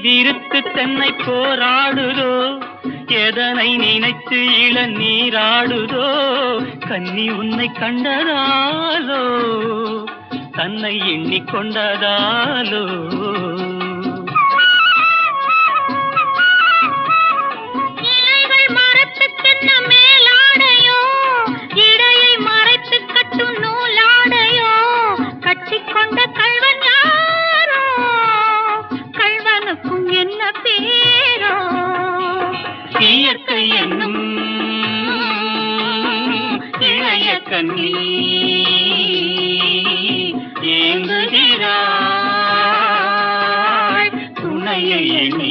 விருத்து தென்னை போராடுதோ, எதனை நினைத்து இளநீராடுதோ, கன்னி உன்னை கண்டதாலோ, தன்னை எண்ணிக்கொண்டதாலோ. இயற்கை என்னும் இளைய கண்ணி ஏங்குகிறாள் துணையை எண்ணி.